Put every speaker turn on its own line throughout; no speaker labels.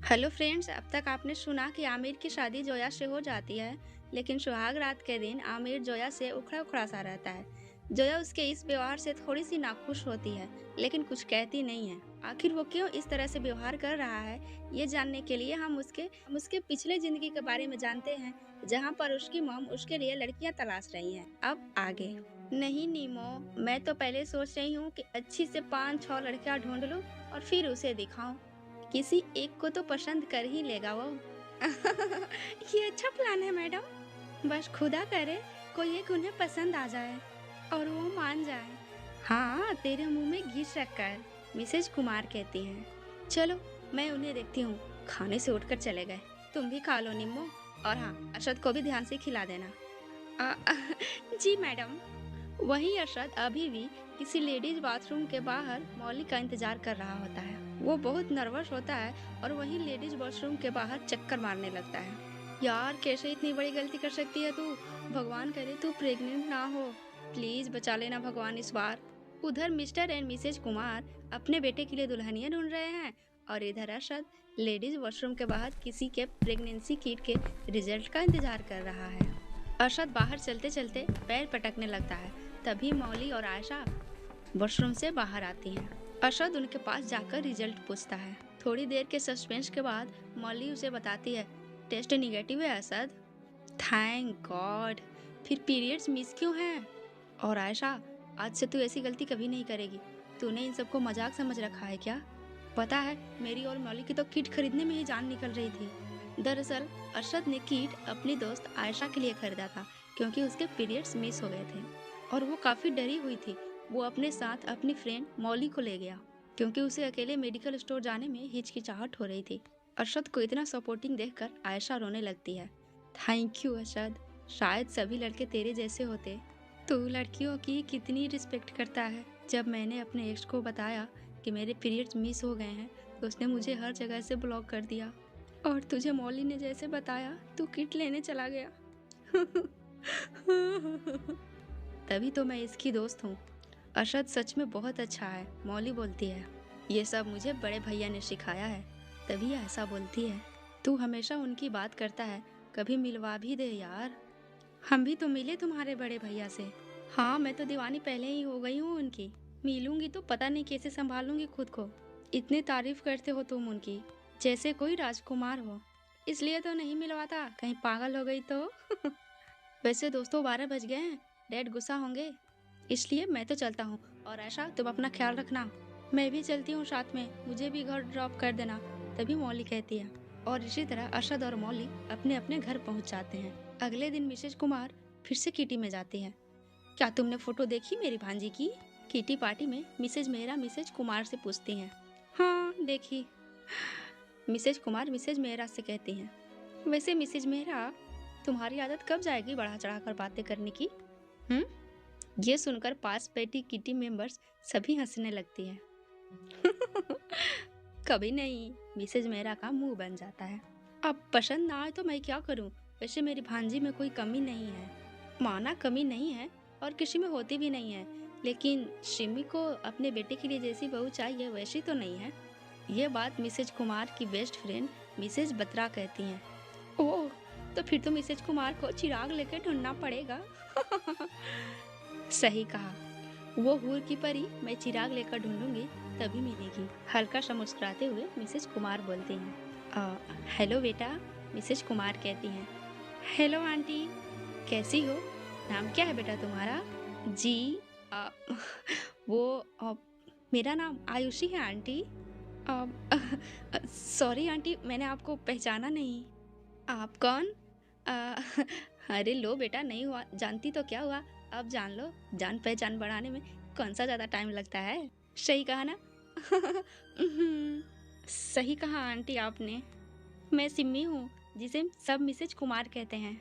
Hello friends, अब तक आपने सुना कि आमिर की शादी जोया से हो जाती है, लेकिन सुहाग रात के दिन आमिर जोया से उखड़ा उखड़ा सा रहता है। जोया उसके इस व्यवहार से थोड़ी सी नाखुश होती है, लेकिन कुछ कहती नहीं है। आखिर वो क्यों इस तरह से व्यवहार कर रहा है, ये जानने के लिए हम उसके पिछले जिंदगी के बारे में जानते हैं, जहाँ पर उसकी मॉम उसके लिए लड़कियां तलाश रही हैं। अब आगे। नहीं नीमो, मैं तो पहले सोच रही हूँ कि अच्छी से 5-6 लड़कियां ढूंढ लूं और फिर उसे दिखाऊं। किसी एक को तो पसंद कर ही लेगा वो। ये अच्छा प्लान है मैडम। बस खुदा करे कोई एक उन्हें पसंद आ जाए और वो मान जाए। हाँ, तेरे मुंह में घी शक्कर, मिसेज कुमार कहती हैं। चलो, मैं उन्हें देखती हूँ। खाने से उठकर चले गए। तुम भी खा लो निम्मो, और हाँ, अरशद को भी ध्यान से खिला देना। जी मैडम। वहीं अरशद अभी भी किसी लेडीज बाथरूम के बाहर मौली का इंतजार कर रहा होता है। वो बहुत नर्वस होता है और वहीं लेडीज वॉशरूम के बाहर चक्कर मारने लगता है। यार, कैसे इतनी बड़ी गलती कर सकती है तू? भगवान करे तू प्रेग्नेंट ना हो। प्लीज बचा लेना भगवान इस बार। उधर मिस्टर एंड मिसेज कुमार अपने बेटे के लिए दुल्हनिया ढूंढ रहे हैं और इधर अरशद लेडीज वॉशरूम के बाहर किसी के प्रेगनेंसी किट के रिजल्ट का इंतजार कर रहा है। अरशद बाहर चलते चलते पैर पटकने लगता है। तभी मौली और आयशा वॉशरूम से बाहर आती हैं। अरशद उनके पास जाकर रिजल्ट पूछता है। थोड़ी देर के सस्पेंस के बाद मौली उसे बताती है, टेस्ट निगेटिव है अरशद। Thank God. फिर पीरियड्स मिस क्यों हैं? और आयशा, आज से तू ऐसी गलती कभी नहीं करेगी। तूने इन सबको मजाक समझ रखा है क्या? पता है, मेरी और मौली की तो किट खरीदने में ही जान निकल रही थी। दरअसल अरशद ने किट अपनी दोस्त आयशा के लिए खरीदा था, क्योंकि उसके पीरियड्स मिस हो गए थे और वो काफी डरी हुई थी। वो अपने साथ अपनी फ्रेंड मौली को ले गया, क्योंकि उसे अकेले मेडिकल स्टोर जाने में हिचकिचाहट हो रही थी। अरशद को इतना सपोर्टिंग देखकर आयशा रोने लगती है। थैंक यू अरशद, शायद सभी लड़के तेरे जैसे होते। तू लड़कियों की कितनी रिस्पेक्ट करता है। जब मैंने अपने एक्स को बताया कि मेरे पीरियड्स मिस हो गए हैं, तो उसने मुझे हर जगह से ब्लॉक कर दिया। और तुझे मौली ने जैसे बताया, तू किट लेने चला गया। तभी तो मैं इसकी दोस्त हूँ। अरशद सच में बहुत अच्छा है, मौली बोलती है। ये सब मुझे बड़े भैया ने सिखाया है, तभी ऐसा बोलती है। तू हमेशा उनकी बात करता है, कभी मिलवा भी दे यार। हम भी तो मिले तुम्हारे बड़े भैया से। हाँ, मैं तो दीवानी पहले ही हो गई हूँ उनकी। मिलूंगी तो पता नहीं कैसे संभालूंगी खुद को। इतनी तारीफ करते हो तुम उनकी, जैसे कोई राजकुमार हो। इसलिए तो नहीं मिलवाता, कहीं पागल हो गई तो। वैसे दोस्तों, 12 बज गए हैं, डैड गुस्सा होंगे, इसलिए मैं तो चलता हूँ। और आयशा, तुम अपना ख्याल रखना। मैं भी चलती हूँ साथ में, मुझे भी घर ड्रॉप कर देना। तभी मौली कहती है। और इसी तरह अरशद और मौली अपने अपने घर पहुँच जाते हैं। अगले दिन मिसेज कुमार फिर से किटी में जाती है। क्या तुमने फोटो देखी मेरी भांजी की? किटी पार्टी में मिसेज मेहरा मिसेज कुमार से पूछती हैं। हाँ, देखी। मिसेज कुमार मिसेज मेहरा से कहती हैं, वैसे मिसेज मेहरा, तुम्हारी आदत कब जाएगी बढ़ा चढ़ाकर बातें करने की? ये सुनकर पास बैठी किटी मेंबर्स सभी हंसने लगती है। कभी नहीं, मिसेज मेहरा का मुंह बन जाता है। अब पसंद ना आए तो मैं क्या करूं? वैसे मेरी भांजी में कोई कमी नहीं है, माना कमी नहीं है और किसी में होती भी नहीं है, लेकिन शिमी को अपने बेटे के लिए जैसी बहू चाहिए वैसी तो नहीं है। ये बात मिसेज कुमार की बेस्ट फ्रेंड मिसेज बत्रा कहती हैं। ओह, तो फिर तो मिसेज कुमार को चिराग लेकर ढूंढना पड़ेगा। सही कहा, वो हूर की परी मैं चिराग लेकर ढूंढूंगी तभी मिलेगी। हल्का सा मुस्कुराते हुए मिसेज कुमार बोलती हैं। हेलो बेटा, मिसेज कुमार कहती हैं। हेलो आंटी, कैसी हो? नाम क्या है बेटा तुम्हारा? जी, आ, वो मेरा नाम आयुषी है आंटी। सॉरी आंटी, मैंने आपको पहचाना नहीं। आप कौन? आ, अरे लो बेटा, नहीं हुआ जानती तो क्या हुआ, अब जान लो। जान पहचान बढ़ाने में कौन सा ज्यादा टाइम लगता है। सही कहा ना? सही कहा आंटी आपने। मैं सिम्मी हूँ, जिसे सब मिसेज कुमार कहते हैं।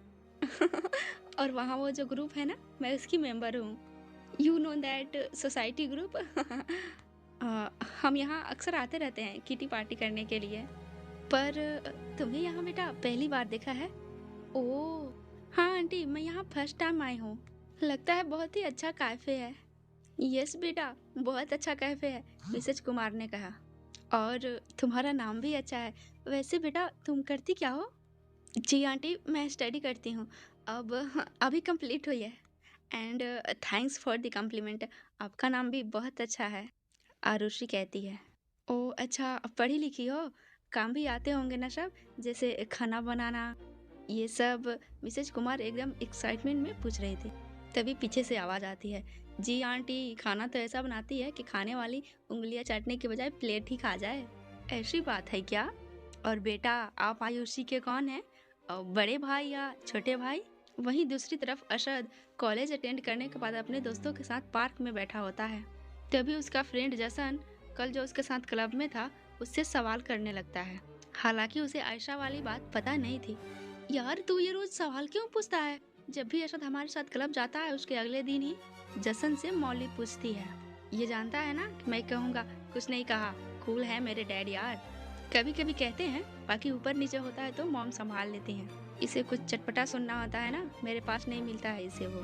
और वहाँ वो जो ग्रुप है ना, मैं उसकी मेंबर हूँ। You know that society group. हम यहाँ अक्सर आते रहते हैं किटी पार्टी करने के लिए। पर तुम्हें यहाँ बेटा पहली बार देखा है? ओह हाँ आंटी, मैं यहाँ फर्स्ट टाइम आई हूँ। लगता है बहुत ही अच्छा कैफे है। यस बेटा, बहुत अच्छा कैफे है, मिसेज कुमार ने कहा। और तुम्हारा नाम भी अच्छा है। वैसे बेटा तुम करती क्या हो? जी आंटी, मैं स्टडी करती हूँ। अब अभी कंप्लीट हुई है। And thanks for the complement. आपका नाम भी बहुत अच्छा है। आरुषि कहती है। ओह अच्छा, पढ़ी लिखी हो, काम भी आते होंगे ना सब, जैसे खाना बनाना ये सब। मिसेज कुमार एकदम एक्साइटमेंट में पूछ रही थी। तभी पीछे से आवाज़ आती है। जी आंटी, खाना तो ऐसा बनाती है कि खाने वाली उंगलियां चाटने के बजाय प्लेट ही खा जाए। ऐसी बात है क्या? और बेटा, आप आयुषी के कौन हैं? बड़े भाई या छोटे भाई? वहीं दूसरी तरफ अशद कॉलेज अटेंड करने के बाद अपने दोस्तों के साथ पार्क में बैठा होता है। तभी उसका फ्रेंड जसन, कल जो उसके साथ क्लब में था, उससे सवाल करने लगता है। हालांकि उसे आयशा वाली बात पता नहीं थी। यार तू ये रोज सवाल क्यों पूछता है? जब भी अशद हमारे साथ क्लब जाता है उसके अगले दिन ही जसन से मौली पूछती है। ये जानता है ना कि मैं कहूँगा कुछ नहीं कहा, कूल है मेरे डैड यार। कभी कभी कहते हैं, बाकी ऊपर नीचे होता है तो मॉम संभाल लेती हैं। इसे कुछ चटपटा सुनना होता है ना, मेरे पास नहीं मिलता है इसे वो।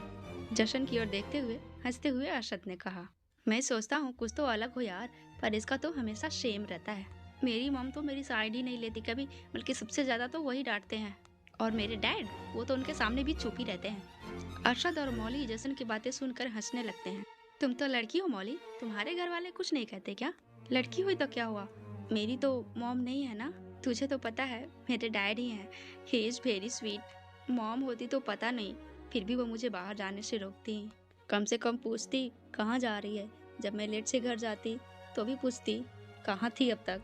जशन की ओर देखते हुए हंसते हुए अरशद ने कहा, मैं सोचता हूँ कुछ तो अलग हो यार, पर इसका तो हमेशा शेम रहता है। मेरी मॉम तो मेरी साइड ही नहीं लेती कभी, बल्कि सबसे ज्यादा तो वही डांटते हैं। और मेरे डैड, वो तो उनके सामने भी चुप ही रहते हैं। अरशद और मौली जसन की बातें सुनकर हंसने लगते हैं। तुम तो लड़की हो मौली, तुम्हारे घर वाले कुछ नहीं कहते क्या? लड़की हुई तो क्या हुआ, मेरी तो मॉम नहीं है ना। तुझे तो पता है मेरे डैड ही हैं। He is very sweet. Mom होती तो पता नहीं, फिर भी वो मुझे बाहर जाने से रोकती। कम से कम पूछती कहाँ जा रही है। जब मैं लेट से घर जाती तो भी पूछती कहाँ थी अब तक।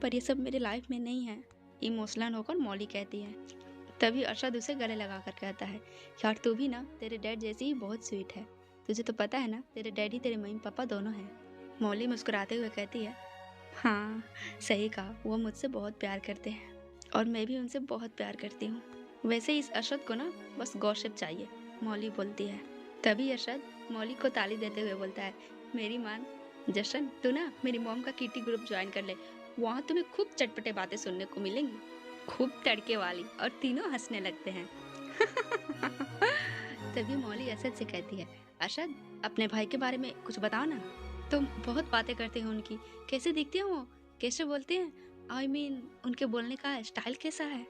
पर ये सब मेरे लाइफ में नहीं है, इमोशनल होकर मौली कहती है। तभी अरशद उसे गले लगा कर कहता है, यार तू भी ना तेरे डैड जैसी ही बहुत स्वीट है। तुझे तो पता है ना, तेरे डैडी तेरे मम्मी पापा दोनों हैं। मौली मुस्कुराते हुए कहती है, हाँ सही कहा, वो मुझसे बहुत प्यार करते हैं और मैं भी उनसे बहुत प्यार करती हूँ। वैसे इस अरशद को ना बस गॉसिप चाहिए, मौली बोलती है। तभी अरशद मौली को ताली देते हुए बोलता है, मेरी मान, जशन तू ना मेरी मॉम का किटी ग्रुप ज्वाइन कर ले, वहाँ तुम्हें खूब चटपटे बातें सुनने को मिलेंगी, खूब तड़के वाली। और तीनों हंसने लगते हैं। तभी मौली अरशद से कहती है, अरशद अपने भाई के बारे में कुछ बताओ ना। तुम बहुत बातें करते हो उनकी, कैसे दिखते हैं वो, कैसे बोलते हैं, आई मीन उनके बोलने का स्टाइल कैसा है,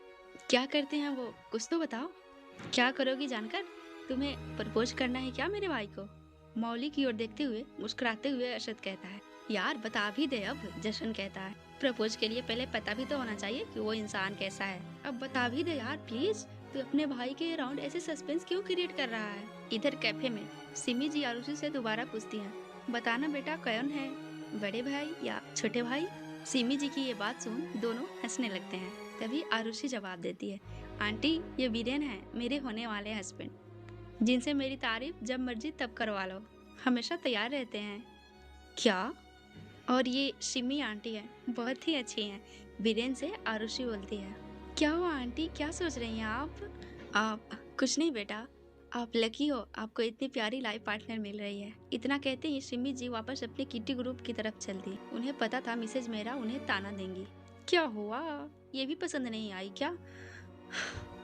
क्या करते हैं वो, कुछ तो बताओ। क्या करोगी जानकर? तुम्हें प्रपोज करना है क्या मेरे भाई को? मौली की ओर देखते हुए मुस्कुराते हुए अरशद कहता है, यार बता भी दे अब। जशन कहता है, प्रपोज के लिए पहले पता भी तो होना चाहिए कि वो इंसान कैसा है। अब बता भी दे यार प्लीज। तू अपने भाई के अराउंड ऐसे सस्पेंस क्यों क्रिएट कर रहा है? इधर कैफे में सिमी जी आरुषि से दोबारा पूछती हैं, बताना बेटा कौन है, बड़े भाई या छोटे भाई? सिमी जी की ये बात सुन दोनों हंसने लगते हैं। तभी आरुषि जवाब देती है, आंटी ये वीरेन है, मेरे होने वाले हस्बैंड, जिनसे मेरी तारीफ जब मर्जी तब करवा लो, हमेशा तैयार रहते हैं। क्या? और ये शिमी आंटी है, बहुत ही अच्छी हैं। वीरेन से आरुषि बोलती है। क्या हुआ आंटी, क्या सोच रही हैं आप कुछ नहीं बेटा, आप लकी हो, आपको इतनी प्यारी लाइफ पार्टनर मिल रही है। इतना कहते ही शिमी जी वापस अपने किटी ग्रुप की तरफ चल दी। उन्हें पता था मिसेज मेहरा उन्हें ताना देंगी। क्या हुआ, ये भी पसंद नहीं आई क्या?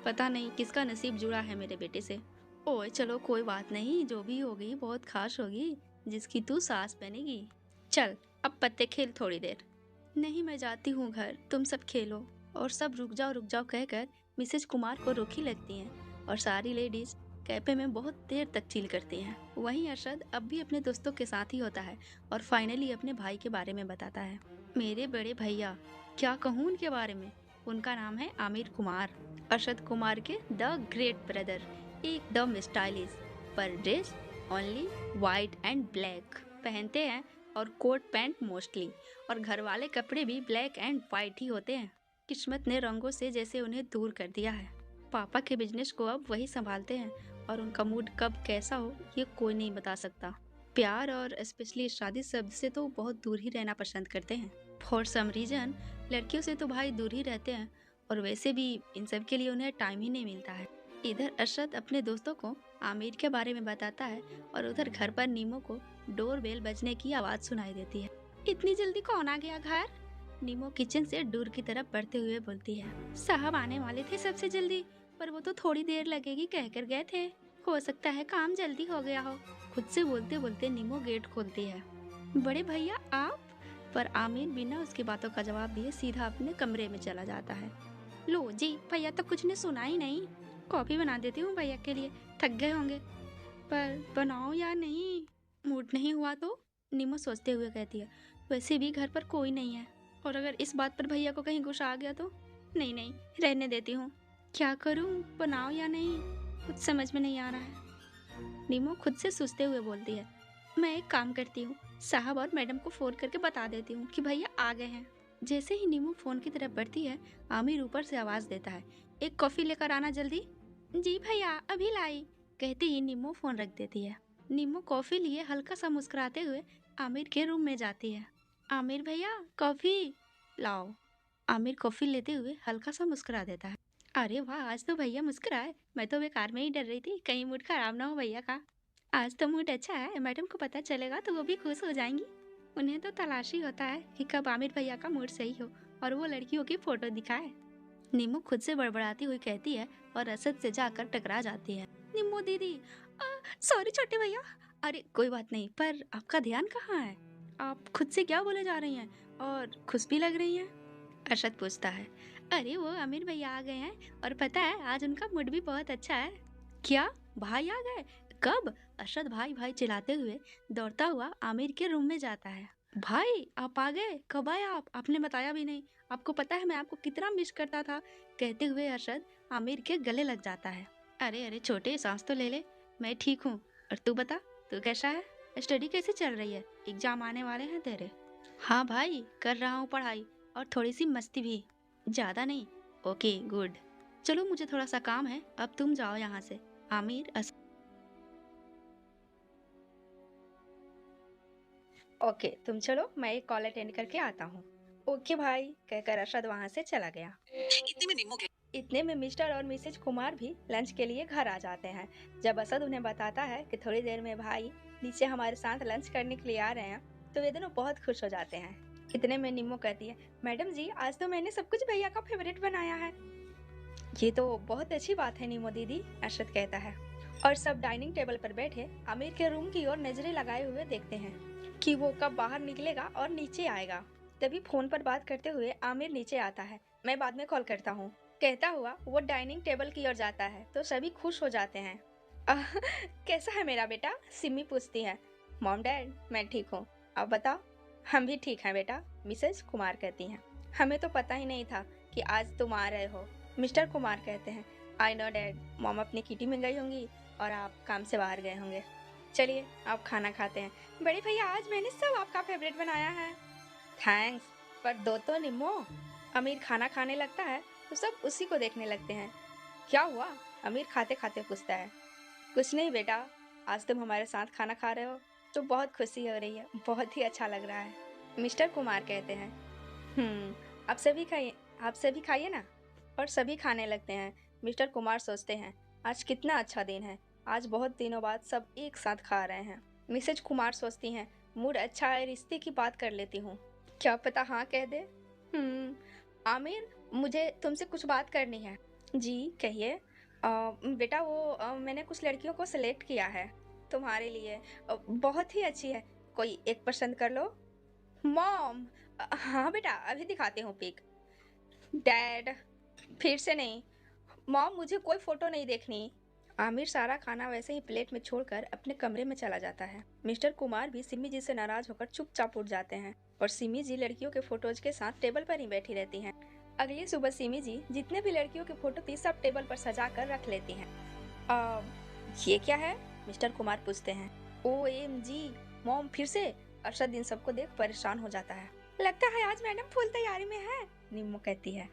पता नहीं किसका नसीब जुड़ा है मेरे बेटे से। ओए चलो कोई बात नहीं, जो भी होगी बहुत खास होगी, जिसकी तू सास बनेगी। चल अब पत्ते खेल थोड़ी देर। नहीं मैं जाती हूँ घर, तुम सब खेलो। और सब रुक जाओ कहकर मिसेज कुमार को रोकी लगती हैं और सारी लेडीज कैफे में बहुत देर तक चिल करती हैं। वहीं अरशद अब भी अपने दोस्तों के साथ ही होता है और फाइनली अपने भाई के बारे में बताता है। मेरे बड़े भैया, क्या कहूँ उनके बारे में, उनका नाम है आमिर कुमार, अरशद कुमार के द ग्रेट ब्रदर। एकदम स्टाइलिश, पर dress only white and black पहनते हैं और कोट पैंट मोस्टली, और घर वाले कपड़े भी ब्लैक एंड वाइट ही होते हैं। किस्मत ने रंगों से जैसे उन्हें दूर कर दिया है। पापा के बिजनेस को अब वही संभालते हैं और उनका मूड कब कैसा हो ये कोई नहीं बता सकता। प्यार और स्पेशली शादी शब्द से तो बहुत दूर ही रहना पसंद करते हैं। फॉर सम रीजन लड़कियों से तो भाई दूर ही रहते हैं, और वैसे भी इन सब के लिए उन्हें टाइम ही नहीं मिलता है। इधर अरशद अपने दोस्तों को आमिर के बारे में बताता है और उधर घर पर नीमो को डोर बेल बजने की आवाज सुनाई देती है। इतनी जल्दी कौन आ गया घर? नीमो किचन से डोर की तरफ बढ़ते हुए बोलती है, साहब आने वाले थे सबसे जल्दी, पर वो तो थोड़ी देर लगेगी कहकर गए थे। हो सकता है काम जल्दी हो गया हो। खुद से बोलते बोलते नीमो गेट खोलती है। बड़े भैया आप? पर आमिर बिना उसकी बातों का जवाब दिए सीधा अपने कमरे में चला जाता है। लो जी, भैया तो कुछ ने सुना ही नहीं। कॉफी बना देती हूँ भैया के लिए, थक गए होंगे। पर बनाओ या नहीं, मूड नहीं हुआ तो, नीमो सोचते हुए कहती है। वैसे भी घर पर कोई नहीं है, और अगर इस बात पर भैया को कहीं गुस्सा आ गया तो। नहीं नहीं, रहने देती हूँ। क्या करूँ, बनाओ या नहीं, कुछ समझ में नहीं आ रहा है। नीमो खुद से सोचते हुए बोलती है। मैं एक काम करती हूँ, साहब और मैडम को फ़ोन करके बता देती हूँ कि भैया आ गए हैं। जैसे ही नीमो फ़ोन की तरफ बढ़ती है, आमिर ऊपर से आवाज़ देता है। एक कॉफ़ी लेकर आना जल्दी। जी भैया, अभी लाई, कहते ही नीमो फ़ोन रख देती है। नीमो कॉफ़ी लिए हल्का सा मुस्कुराते हुए आमिर के रूम में जाती है। आमिर भैया, कॉफ़ी लाओ। आमिर कॉफ़ी लेते हुए हल्का सा मुस्कुरा देता है। अरे वाह, आज तो भैया मुस्कुराए। मैं तो बेकार में ही डर रही थी कहीं मूड खराब ना हो भैया का। आज तो मूड अच्छा है, मैडम को पता चलेगा तो वो भी खुश हो जाएंगी। उन्हें तो तलाशी होता है कि कब आमिर भैया का मूड सही हो और वो लड़कियों की फोटो दिखाए। नीमू खुद से बड़बड़ाती हुई कहती है और असद से जाकर टकरा जाती है। नीमू दीदी, सॉरी छोटे भैया। अरे कोई बात नहीं, पर आपका ध्यान कहाँ है? आप खुद से क्या बोले जा रही हैं और खुश भी लग रही हैं? अरशद पूछता है। अरे वो आमिर भैया आ गए हैं, और पता है आज उनका मूड भी बहुत अच्छा है। क्या, भाई आ गए? कब? अरशद भाई भाई चिल्लाते हुए दौड़ता हुआ आमिर के रूम में जाता है। भाई आप आ गए, कब आए आप? आपने बताया भी नहीं। आपको पता है मैं आपको कितना मिस करता था, कहते हुए अरशद आमिर के गले लग जाता है। अरे अरे छोटे, सांस तो ले ले। मैं ठीक हूँ, और तू बता, तू कैसा है? स्टडी कैसे चल रही है? एग्जाम आने वाले हैं तेरे। हाँ भाई, कर रहा हूँ पढ़ाई, और थोड़ी सी मस्ती भी, ज़्यादा नहीं। ओके गुड, चलो मुझे थोड़ा सा काम है, अब तुम जाओ यहाँ से। आमिर ओके तुम चलो, मैं एक कॉल अटेंड करके आता हूँ। ओके भाई, कहकर अरशद वहाँ से चला गया। इतने में मिस्टर और मिसेज कुमार भी लंच के लिए घर आ जाते हैं। जब असद उन्हें बताता है कि थोड़ी देर में भाई नीचे हमारे साथ लंच करने के लिए आ रहे हैं, तो वे दोनों बहुत खुश हो जाते हैं। इतने में निम्मो कहती है, मैडम जी आज तो मैंने सब कुछ भैया का फेवरेट बनाया है। ये तो बहुत अच्छी बात है निम्मो दीदी, अरशद कहता है। और सब डाइनिंग टेबल पर बैठे आमिर के रूम की ओर नजरें लगाए हुए देखते हैं कि वो कब बाहर निकलेगा और नीचे आएगा। तभी फोन पर बात करते हुए आमिर नीचे आता है। मैं बाद में कॉल करता हूँ, कहता हुआ वो डाइनिंग टेबल की ओर जाता है तो सभी खुश हो जाते हैं। कैसा है मेरा बेटा? सिमी पूछती है। मॉम डैड, मैं ठीक हूँ, आप बताओ? हम भी ठीक हैं बेटा, मिसेज कुमार कहती हैं। हमें तो पता ही नहीं था कि आज तुम आ रहे हो, मिस्टर कुमार कहते हैं। आई नो डैड, मॉम अपनी किटी में गई होंगी और आप काम से बाहर गए होंगे। चलिए आप खाना खाते हैं। बड़े भैया आज मैंने सब आपका फेवरेट बनाया है। थैंक्स, पर दो तो निम्मो। अमीर खाना खाने लगता है तो सब उसी को देखने लगते हैं। क्या हुआ? अमीर खाते खाते पूछता है। कुछ नहीं बेटा, आज तुम हमारे साथ खाना खा रहे हो तो बहुत खुशी हो रही है, बहुत ही अच्छा लग रहा है, मिस्टर कुमार कहते हैं। आप सभी खाइए, आप सभी खाइए ना। और सभी खाने लगते हैं। मिस्टर कुमार सोचते हैं, आज कितना अच्छा दिन है, आज बहुत दिनों बाद सब एक साथ खा रहे हैं। मिसेज कुमार सोचती हैं, मूड अच्छा है, रिश्ते की बात कर लेती हूँ, क्या पता हाँ कह दे। आमिर, मुझे तुमसे कुछ बात करनी है। जी कहिए। बेटा वो मैंने कुछ लड़कियों को सिलेक्ट किया है तुम्हारे लिए, बहुत ही अच्छी है, कोई एक पसंद कर लो। मॉम, हाँ बेटा अभी दिखाती हूँ पिक। डैड, फिर से नहीं। मॉम मुझे कोई फोटो नहीं देखनी। आमिर सारा खाना वैसे ही प्लेट में छोड़कर अपने कमरे में चला जाता है। मिस्टर कुमार भी सिमी जी से नाराज होकर चुपचाप उठ जाते हैं और सिमी जी लड़कियों के फोटोज के साथ टेबल पर ही बैठी रहती हैं। अगली सुबह सिमी जी जितने भी लड़कियों के फोटो थी सब टेबल पर सजा कर रख लेती हैं। ये क्या है? मिस्टर कुमार पूछते हैं। OMG, मॉम फिर से? अरशद इन सबको देख परेशान हो जाता है। लगता है आज मैडम फुल तैयारी में है, निम्मो कहती है।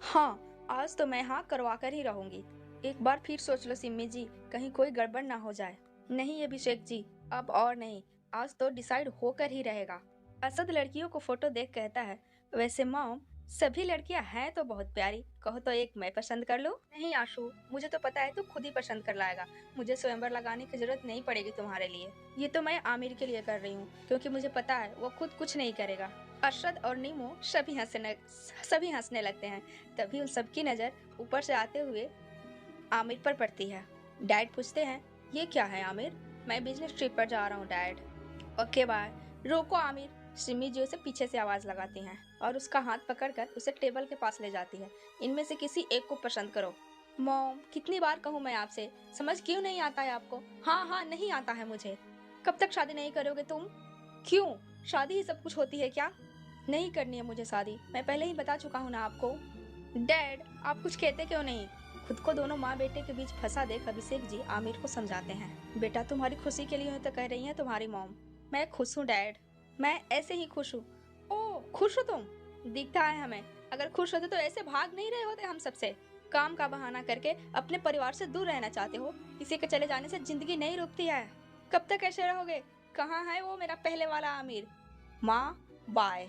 हाँ, आज तो मैं हाँ करवा कर ही रहूंगी। एक बार फिर सोच लो सिम्मी जी, कहीं कोई गड़बड़ ना हो जाए। नहीं अभिषेक जी, अब और नहीं, आज तो डिसाइड होकर ही रहेगा। असद लड़कियों को फोटो देख कहता है, वैसे मॉम सभी लड़कियां हैं तो बहुत प्यारी, कहो तो एक मैं पसंद कर लूं? नहीं आशु, मुझे तो पता है तू खुद ही पसंद कर लाएगा, मुझे स्वयंवर लगाने की जरूरत नहीं पड़ेगी तुम्हारे लिए। ये तो मैं आमिर के लिए कर रही हूँ क्योंकि मुझे पता है वो खुद कुछ नहीं करेगा। अरशद और नीमो सभी हंसने लगते हैं। तभी उन सबकी नजर ऊपर से आते हुए आमिर पर पड़ती है। डैड पूछते हैं, ये क्या है आमिर? मैं बिजनेस ट्रिप पर जा रहा हूँ डैड। Okay bye. रोको आमिर, सिमी जी उसे पीछे से आवाज लगाती हैं और उसका हाथ पकड़कर उसे टेबल के पास ले जाती है। इनमें से किसी एक को पसंद करो। मॉम, कितनी बार कहूँ मैं आपसे, समझ क्यों नहीं आता है आपको? हाँ हाँ, नहीं आता है मुझे। कब तक शादी नहीं करोगे तुम? क्यों, शादी ही सब कुछ होती है क्या? नहीं करनी है मुझे शादी, मैं पहले ही बता चुका हूँ ना आपको। डैड, आप कुछ कहते क्यों नहीं? खुद को दोनों माँ बेटे के बीच फंसा देख अभिषेक जी आमिर को समझाते हैं। बेटा, तुम्हारी खुशी के लिए तो कह रही है तुम्हारी मॉम। मैं खुश हूँ डैड, मैं ऐसे ही खुश हूँ। ओह, खुश हो तुम? दिखता है हमें। अगर खुश होते तो ऐसे भाग नहीं रहे होते हम सबसे। काम का बहाना करके अपने परिवार से दूर रहना चाहते हो। किसी के चले जाने से जिंदगी नहीं रुकती है। कब तक ऐसे रहोगे? कहाँ है वो मेरा पहले वाला आमिर? माँ, बाय।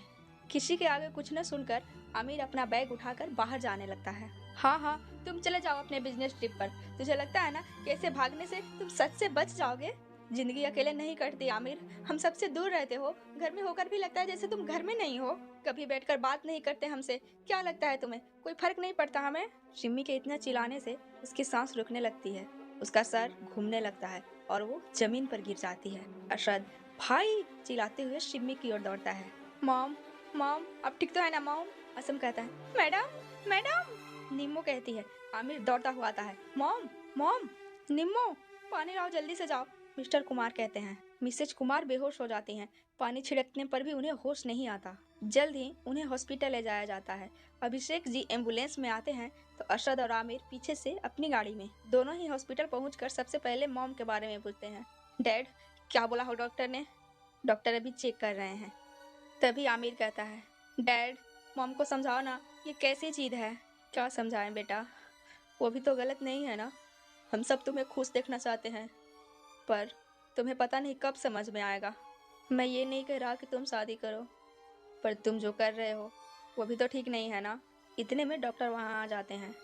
किसी के आगे कुछ न सुनकर आमिर अपना बैग उठाकर बाहर जाने लगता है। हाँ हाँ, तुम चले जाओ अपने बिजनेस ट्रिप पर। तुझे लगता है ना कि ऐसे भागने से तुम सच से बच जाओगे? जिंदगी अकेले नहीं कटती आमिर, हम सबसे दूर रहते हो। घर में होकर भी लगता है जैसे तुम घर में नहीं हो। कभी बैठकर बात नहीं करते हमसे। क्या लगता है तुम्हें कोई फर्क नहीं पड़ता हमें? शिम्मी के इतना चिल्लाने से उसकी सांस रुकने लगती है, उसका सर घूमने लगता है और वो जमीन पर गिर जाती है। अरशद भाई चिल्लाते हुए शिम्मी की ओर दौड़ता है। मॉम, मॉम, अब ठीक तो है ना मॉम? असम कहता है, मैडम, मैडम। निम्मो कहती है। आमिर दौड़ता हुआ आता है। मॉम, मॉम, निम्मो, पानी लाओ जल्दी से जाओ। मिस्टर कुमार कहते हैं। मिसेज कुमार बेहोश हो जाती हैं। पानी छिड़कने पर भी उन्हें होश नहीं आता। जल्द ही उन्हें हॉस्पिटल ले जाया जाता है। अभिषेक जी एम्बुलेंस में आते हैं तो अरशद और आमिर पीछे से अपनी गाड़ी में। दोनों ही हॉस्पिटल पहुंचकर सबसे पहले मॉम के बारे में पूछते हैं। डैड, क्या बोला हो डॉक्टर ने? डॉक्टर अभी चेक कर रहे हैं। तभी आमिर कहता है, डैड, मॉम को समझाओ ना, ये कैसी चीज है? क्या समझाएं बेटा, वो भी तो गलत नहीं है ना। हम सब तुम्हें खुश देखना चाहते हैं, पर तुम्हें पता नहीं कब समझ में आएगा। मैं ये नहीं कह रहा कि तुम शादी करो, पर तुम जो कर रहे हो वो भी तो ठीक नहीं है ना। इतने में डॉक्टर वहाँ आ जाते हैं।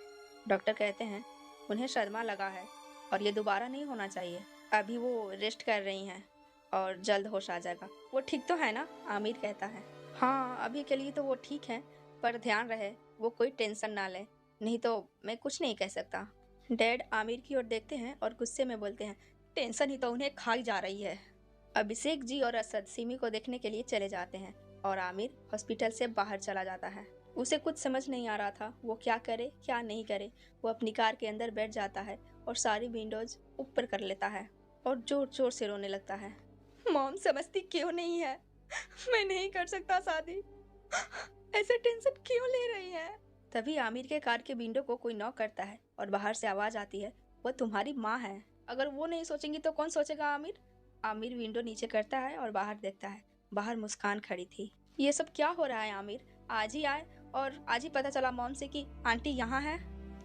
डॉक्टर कहते हैं उन्हें सदमा लगा है और ये दोबारा नहीं होना चाहिए। अभी वो रेस्ट कर रही हैं और जल्द होश आ जाएगा। वो ठीक तो है ना? आमिर कहता है। हाँ, अभी के लिए तो वो ठीक है, पर ध्यान रहे वो कोई टेंशन ना ले, नहीं तो मैं कुछ नहीं कह सकता। डैड आमिर की ओर देखते हैं और गुस्से में बोलते हैं, टेंशन ही तो उन्हें खाई जा रही है। अभिषेक जी और असद सिमी को देखने के लिए चले जाते हैं और आमिर हॉस्पिटल से बाहर चला जाता है। उसे कुछ समझ नहीं आ रहा था वो क्या करे क्या नहीं करे। वो अपनी कार के अंदर बैठ जाता है और सारी विंडोज ऊपर कर लेता है और जोर जोर से रोने लगता है। मॉम समझती क्यों नहीं है? मैं नहीं कर सकता शादी। ऐसे टेंशन क्यों ले रही है? तभी आमिर के कार के विंडो को कोई नॉक करता है और बाहर से आवाज आती है, वो तुम्हारी माँ है। अगर वो नहीं सोचेंगी तो कौन सोचेगा आमिर? आमिर विंडो नीचे करता है और बाहर देखता है। बाहर मुस्कान खड़ी थी। ये सब क्या हो रहा है आमिर? आज ही आए और आज ही पता चला मॉम से कि आंटी यहाँ है।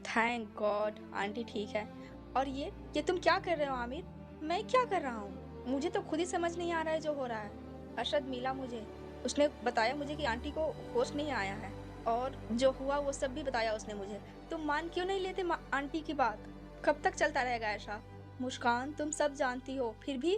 थैंक गॉड आंटी ठीक है। और ये तुम क्या कर रहे हो आमिर? मैं क्या कर रहा हूँ? मुझे तो खुद ही समझ नहीं आ रहा है जो हो रहा है। अरशद मिला मुझे, उसने बताया मुझे कि आंटी को होश नहीं आया है और जो हुआ वो सब भी बताया उसने मुझे। तुम मान क्यों नहीं लेते आंटी की बात? कब तक चलता रहेगा ऐसा? मुस्कान, तुम सब जानती हो फिर भी।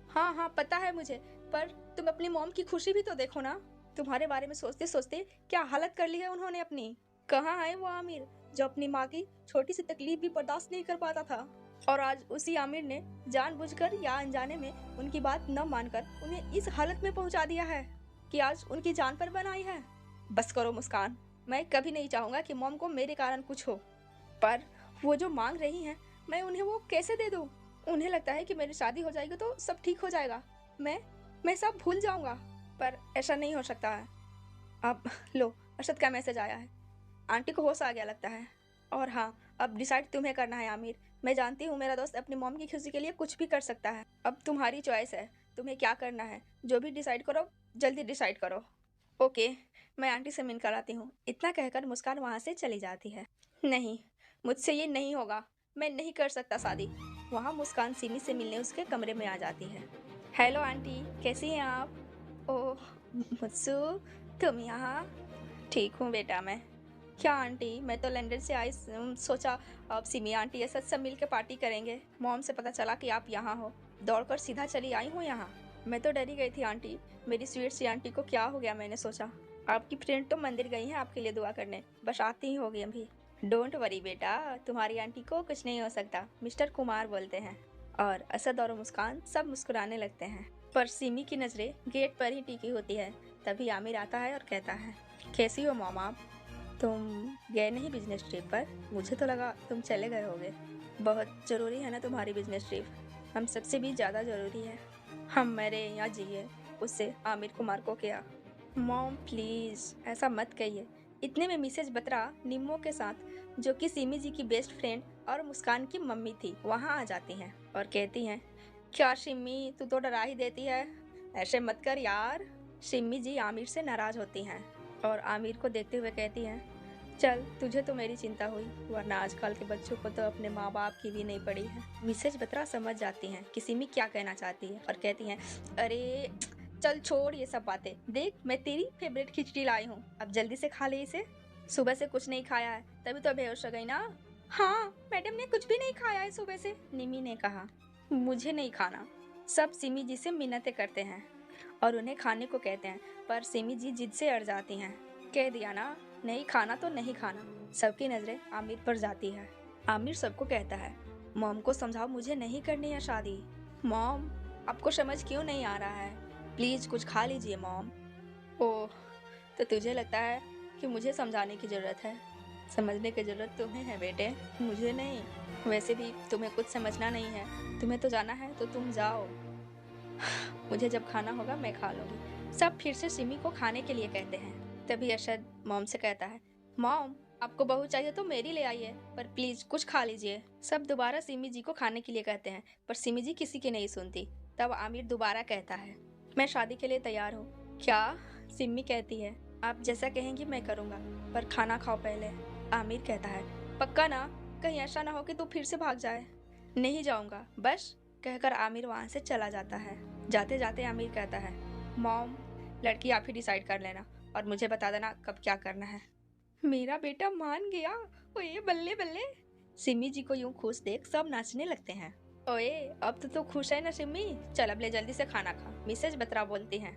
हाँ हाँ पता है मुझे, पर तुम अपनी मॉम की खुशी भी तो देखो ना। तुम्हारे बारे में सोचते सोचते क्या हालत कर ली है उन्होंने अपनी। कहाँ है वो आमिर जो अपनी माँ की छोटी सी तकलीफ भी बर्दाश्त नहीं कर पाता था? और आज उसी आमिर ने जानबूझकर या अनजाने में उनकी बात न मानकर उन्हें इस हालत में पहुंचा दिया है कि आज उनकी जान पर बन आई है। बस करो मुस्कान, मैं कभी नहीं चाहूंगा कि मॉम को मेरे कारण कुछ हो, पर वो जो मांग रही हैं मैं उन्हें वो कैसे दे दूं? उन्हें लगता है कि मेरी शादी हो जाएगी तो सब ठीक हो जाएगा, मैं सब भूल जाऊंगा, पर ऐसा नहीं हो सकता है। अब लो, अरशद का मैसेज आया है। आंटी को होश आ गया लगता है। और हाँ, अब डिसाइड तुम्हें करना है आमिर। मैं जानती हूँ मेरा दोस्त अपनी मॉम की खुशी के लिए कुछ भी कर सकता है। अब तुम्हारी चॉइस है, तुम्हें क्या करना है। जो भी डिसाइड करो जल्दी डिसाइड करो। ओके, मैं आंटी से मिलकर आती हूँ। इतना कहकर मुस्कान वहाँ से चली जाती है। नहीं, मुझसे ये नहीं होगा, मैं नहीं कर सकता शादी। वहाँ मुस्कान सिमी से मिलने उसके कमरे में आ जाती है। हेलो आंटी, कैसी हैं आप? ओह मुत्सु, तुम यहाँ? ठीक हूँ बेटा मैं। क्या आंटी, मैं तो लंदन से आई, सोचा अब सिमी आंटी ऐसा सब मिल के पार्टी करेंगे। मॉम से पता चला कि आप यहाँ हो, दौड़कर सीधा चली आई हूँ यहाँ। मैं तो डरी गई थी आंटी, मेरी स्वीट सी आंटी को क्या हो गया। मैंने सोचा आपकी फ्रेंड तो मंदिर गई है आपके लिए दुआ करने, बस आती ही होगी अभी। डोंट वरी बेटा, तुम्हारी आंटी को कुछ नहीं हो सकता, मिस्टर कुमार बोलते हैं। और असद और मुस्कान सब मुस्कुराने लगते हैं, पर सिमी की नजरें गेट पर ही टिकी होती है। तभी आमिर आता है और कहता है, कैसी हो मॉम आप? तुम गए नहीं बिजनेस ट्रिप पर? मुझे तो लगा तुम चले गए होगे। बहुत ज़रूरी है ना तुम्हारी बिजनेस ट्रिप, हम सबसे भी ज़्यादा ज़रूरी है। हम मेरे यहाँ जिए, उससे आमिर कुमार को क्या? मॉम प्लीज़ ऐसा मत कहिए। इतने में मिसेज बत्रा निम्मो के साथ, जो कि सिमी जी की बेस्ट फ्रेंड और मुस्कान की मम्मी थी, वहाँ आ जाती हैं और कहती हैं, क्या सिमी तू तो डरा ही देती है, ऐसे मत कर यार। सिमी जी आमिर से नाराज होती हैं और आमिर को देखते हुए कहती हैं, चल तुझे तो मेरी चिंता हुई, वरना आजकल के बच्चों को तो अपने माँ बाप की भी नहीं पड़ी है। मिसेज बत्रा समझ जाती हैं कि सिमी क्या कहना चाहती है और कहती हैं, अरे चल छोड़ ये सब बातें, देख मैं तेरी फेवरेट खिचड़ी लाई हूँ, अब जल्दी से खा ले इसे। सुबह से कुछ नहीं खाया है तभी तो बेहोश हो गई ना। हाँ मैडम ने कुछ भी नहीं खाया है सुबह से, निमी ने कहा। मुझे नहीं खाना। सब सिमी जी से मिन्नतें करते हैं और उन्हें खाने को कहते हैं, पर सिमी जी जिद से अड़ जाती हैं। कह दिया ना, नहीं खाना तो नहीं खाना। सबकी नजरें आमिर पर जाती है। आमिर सबको कहता है, मॉम को समझाओ, मुझे नहीं करनी है शादी। मॉम आपको समझ क्यों नहीं आ रहा है, प्लीज कुछ खा लीजिए मॉम। ओह तो तुझे लगता है कि मुझे समझाने की जरूरत है? समझने की जरूरत तुम्हें है बेटे, मुझे नहीं। वैसे भी तुम्हें कुछ समझना नहीं है, तुम्हें तो जाना है तो तुम जाओ, मुझे जब खाना होगा मैं खा लूंगी। सब फिर से सिमी को खाने के लिए कहते हैं। तभी अरशद मॉम से कहता है, मॉम आपको बहू चाहिए तो मेरी ले आइए, पर प्लीज कुछ खा लीजिए। सब दोबारा सिमी जी को खाने के लिए कहते हैं, पर सिमी जी किसी की नहीं सुनती। तब आमिर दोबारा कहता है, मैं शादी के लिए तैयार हूँ। क्या? सिमी कहती है, आप जैसा कहेंगी मैं करूँगा, पर खाना खाओ पहले। आमिर कहता है, पक्का ना? कहीं ऐसा ना हो कि तू फिर से भाग जाए। नहीं जाऊँगा बस, कहकर आमिर वहाँ से चला जाता है। जाते जाते आमिर कहता है, मॉम लड़की आप ही डिसाइड कर लेना और मुझे बता देना कब क्या करना है। मेरा बेटा मान गया, ओए बल्ले बल्ले। सिमी जी को यूं खुश देख सब नाचने लगते हैं। ओए अब तो तू खुश है ना सिमी, चल अब ले जल्दी से खाना खा, मिसेज बत्रा बोलती हैं।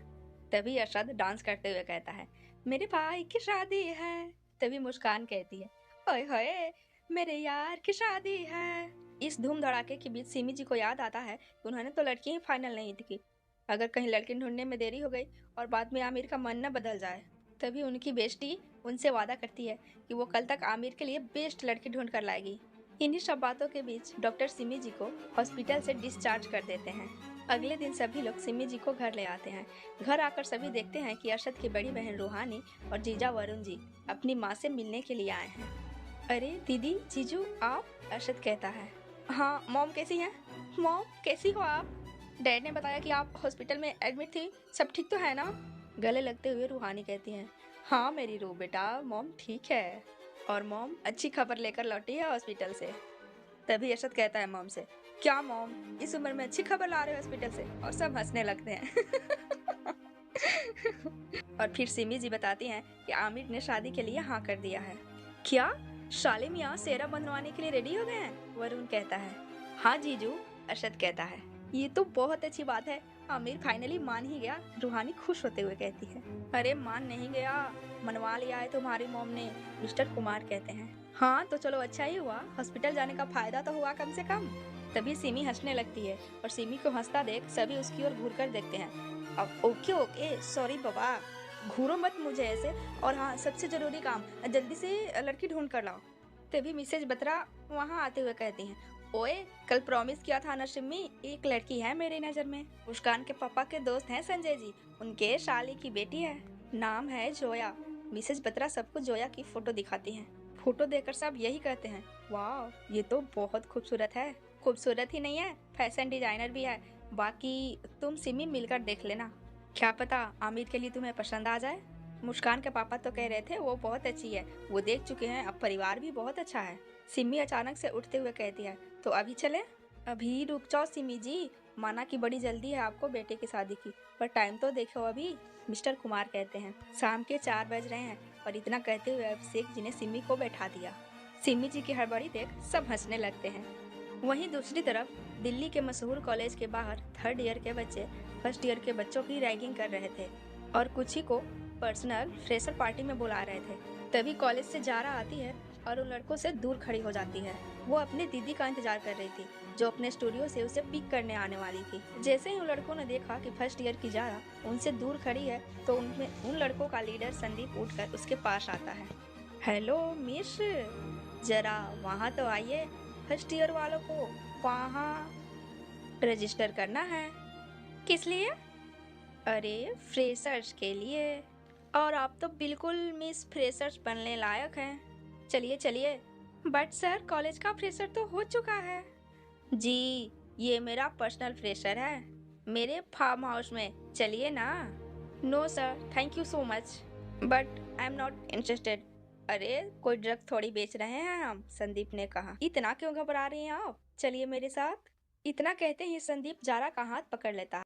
तभी अरशद डांस करते हुए कहता है, मेरे भाई की शादी है। तभी मुस्कान कहती है, ओए होए मेरे यार की शादी है। इस धूम धड़ाके के बीच सिमी जी को याद आता है कि उन्होंने तो लड़की ही फाइनल नहीं की, अगर कहीं लड़की ढूंढने में देरी हो गई और बाद में आमिर का मन न बदल जाए। तभी उनकी बेस्टी उनसे वादा करती है कि वो कल तक आमिर के लिए बेस्ट लड़की ढूंढ कर लाएगी। इन्हीं सब बातों के बीच डॉक्टर सिमी जी को हॉस्पिटल से डिस्चार्ज कर देते हैं। अगले दिन सभी लोग सिमी जी को घर ले आते हैं। घर आकर सभी देखते हैं कि अरशद की बड़ी बहन रूहानी और जीजा वरुण जी अपनी माँ से मिलने के लिए आए हैं। अरे दीदी जीजू आप? अरशद कहता है, हाँ मॉम कैसी हैं? मॉम कैसी हो आप? डैड ने बताया कि आप हॉस्पिटल में एडमिट थी, सब ठीक तो है ना? गले लगते हुए रूहानी कहती हैं, हाँ मेरी रूह बेटा, मॉम ठीक है और मॉम अच्छी खबर लेकर लौटी है हॉस्पिटल से। तभी अरशद कहता है मॉम से, क्या मॉम इस उम्र में अच्छी खबर ला रहे हो हॉस्पिटल से? और सब हंसने लगते हैं। और फिर सिमी जी बताती हैं कि आमिर ने शादी के लिए हाँ कर दिया है। क्या शाले मियाँ सेहरा बनवाने के लिए रेडी हो गए हैं? वरुण कहता है, हाँ जीजू। अरशद कहता है, ये तो बहुत अच्छी बात है, आमिर फाइनली मान ही गया। रूहानी खुश होते हुए कहती है, अरे मान नहीं गया, मनवा लिया है तुम्हारी मॉम ने, मिस्टर कुमार कहते हैं। हाँ तो चलो अच्छा ही हुआ, हॉस्पिटल जाने का फायदा तो हुआ कम से कम। तभी सिमी हंसने लगती है और सिमी को हंसता देख सभी उसकी ओर घूर कर देखते हैं। अब ओके ओके सॉरी बाबा, घूरो मत मुझे ऐसे, और हाँ सबसे जरूरी काम, जल्दी से लड़की ढूंढ कर लाओ। तभी मिसेज बत्रा वहाँ आते हुए कहती हैं, ओए कल प्रॉमिस किया था ना सिमी, एक लड़की है मेरी नजर में, मुस्कान के पापा के दोस्त हैं संजय जी, उनके शाली की बेटी है, नाम है जोया। मिसेज बत्रा सबको जोया की फोटो दिखाती हैं। फोटो देखकर सब यही कहते हैं, वाह ये तो बहुत खूबसूरत है। खूबसूरत ही नहीं है, फैशन डिजाइनर भी है। बाकी तुम सिमी मिलकर देख लेना, क्या पता आमिर के लिए तुम्हें पसंद आ जाए। मुस्कान के पापा तो कह रहे थे वो बहुत अच्छी है, वो देख चुके हैं, अब परिवार भी बहुत अच्छा है। सिमी अचानक से उठते हुए कहती है, तो अभी चले? अभी रुक जाओ सिमी जी, माना कि बड़ी जल्दी है आपको बेटे की शादी की, पर टाइम तो देखो अभी, मिस्टर कुमार कहते हैं। शाम के 4 बज रहे हैं और इतना कहते हुए अभिषेक जी ने सिमी को बैठा दिया। सिमी जी की हड़बड़ी देख सब हंसने लगते हैं। वहीं दूसरी तरफ दिल्ली के मशहूर कॉलेज के बाहर 3rd ईयर के बच्चे 1st ईयर के बच्चों की रैगिंग कर रहे थे और कुछ ही को पर्सनल फ्रेशर पार्टी में बुला रहे थे। तभी कॉलेज से जारा आती है और उन लड़कों से दूर खड़ी हो जाती है। वो अपनी दीदी का इंतजार कर रही थी, जो अपने स्टूडियो से उसे पिक करने आने वाली थी। जैसे ही उन लड़कों ने देखा कि फर्स्ट ईयर की जारा उनसे दूर खड़ी है, तो उन लड़कों का लीडर संदीप उठकर उसके पास आता है। हेलो मिस, जरा वहाँ तो आइए, फर्स्ट ईयर वालों को वहाँ रजिस्टर करना है। किस लिए? अरे फ्रेशर्स के लिए। और आप तो बिल्कुल मिस फ्रेशर्स बनने लायक हैं। चलिए चलिए। बट सर, कॉलेज का फ्रेशर तो हो चुका है। जी, ये मेरा पर्सनल फ्रेशर है, मेरे फार्म हाउस में। चलिए ना। No sir, thank you so much, but I am not interested. अरे कोई ड्रग थोड़ी बेच रहे हैं हम, संदीप ने कहा। इतना क्यों घबरा रही हैं आप, चलिए मेरे साथ। इतना कहते ही संदीप जारा का हाथ पकड़ लेता है।